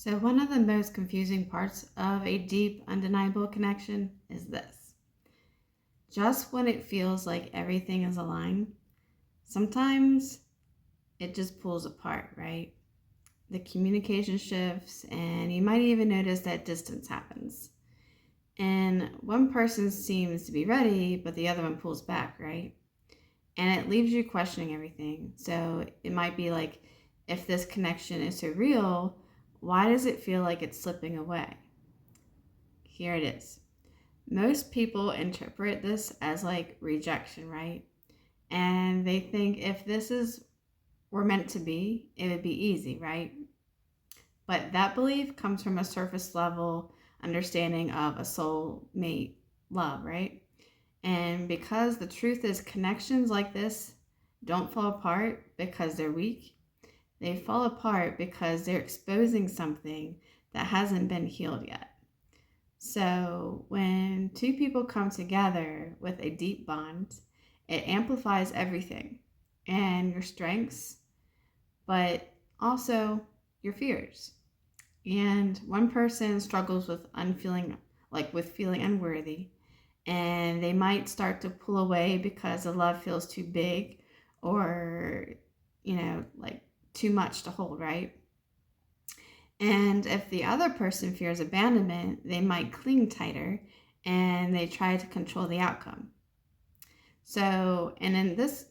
So, one of the most confusing parts of a deep, undeniable connection is this. Just when it feels like everything is aligned, sometimes it just pulls apart, right? The communication shifts, and you might even notice that distance happens. And one person seems to be ready, but the other one pulls back, right? And it leaves you questioning everything. So, it might be like, if this connection is so real, why does it feel like it's slipping away? Here it is. Most people interpret this as like rejection, right? And they think if this is were meant to be, it would be easy, right? But that belief comes from a surface level understanding of a soulmate love, right? And because the truth is, connections like this don't fall apart because they're weak. They fall apart because they're exposing something that hasn't been healed yet. So, when two people come together with a deep bond, it amplifies everything and your strengths, but also your fears. And one person struggles with unfeeling, like with feeling unworthy, and they might start to pull away because the love feels too big or, like too much to hold, right? And if the other person fears abandonment, they might cling tighter and they try to control the outcome. So, and in this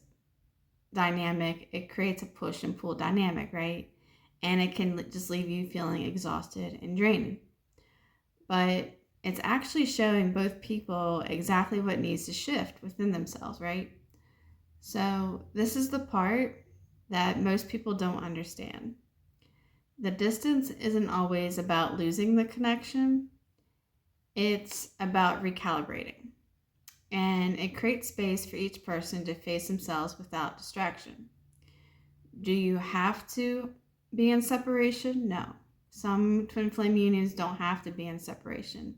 dynamic, it creates a push and pull dynamic, right? And it can just leave you feeling exhausted and drained. But it's actually showing both people exactly what needs to shift within themselves, right? So, this is the part that most people don't understand. The distance isn't always about losing the connection, it's about recalibrating. And it creates space for each person to face themselves without distraction. Do you have to be in separation? No. Some twin flame unions don't have to be in separation.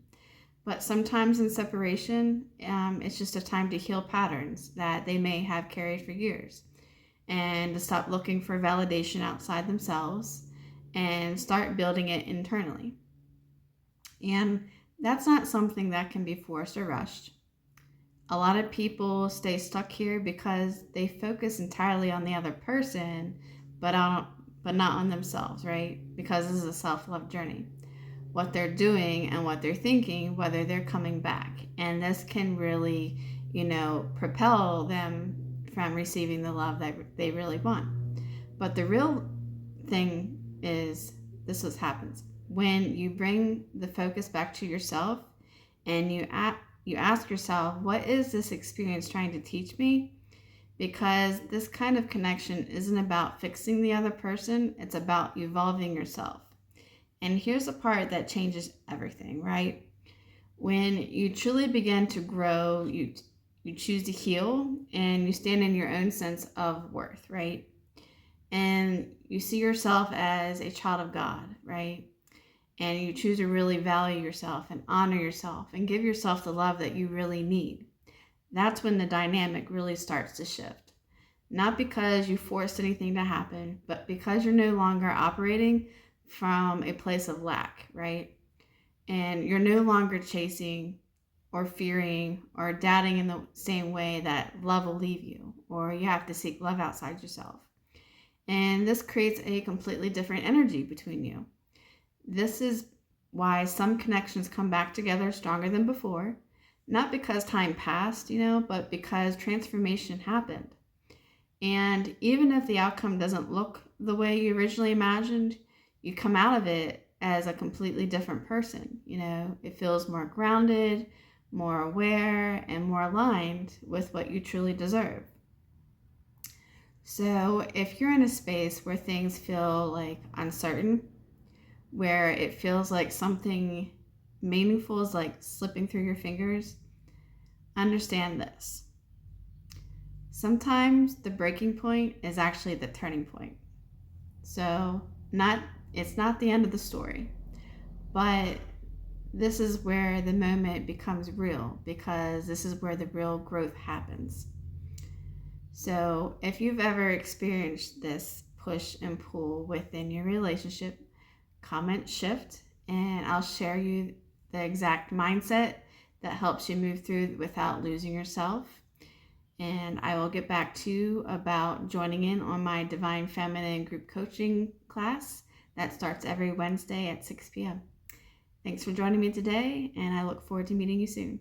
But sometimes in separation, it's just a time to heal patterns that they may have carried for years and to stop looking for validation outside themselves and start building it internally. And that's not something that can be forced or rushed. A lot of people stay stuck here because they focus entirely on the other person, but on but not on themselves, right? Because this is a self-love journey. What they're doing and what they're thinking, whether they're coming back. And this can really, propel them from receiving the love that they really want. But the real thing is, this is what happens when you bring the focus back to yourself and you ask yourself, what is this experience trying to teach me? Because this kind of connection isn't about fixing the other person, it's about evolving yourself. And here's the part that changes everything, right? When you truly begin to grow, you choose to heal and you stand in your own sense of worth, right? And you see yourself as a child of God, right? And you choose to really value yourself and honor yourself and give yourself the love that you really need. That's when the dynamic really starts to shift. Not because you forced anything to happen, but because you're no longer operating from a place of lack, right? And you're no longer chasing or fearing or doubting in the same way that love will leave you, or you have to seek love outside yourself. And this creates a completely different energy between you. This is why some connections come back together stronger than before, not because time passed, but because transformation happened. And even if the outcome doesn't look the way you originally imagined, you come out of it as a completely different person. It feels more grounded, more aware, and more aligned with what you truly deserve. So, if you're in a space where things feel like uncertain, where it feels like something meaningful is like slipping through your fingers, understand this. Sometimes the breaking point is actually the turning point. So, it's not the end of the story, but this is where the moment becomes real, because this is where the real growth happens. So, if you've ever experienced this push and pull within your relationship, comment shift, and I'll share you the exact mindset that helps you move through without losing yourself. And I will get back to you about joining in on my Divine Feminine group coaching class that starts every Wednesday at 6 p.m. Thanks for joining me today, and I look forward to meeting you soon.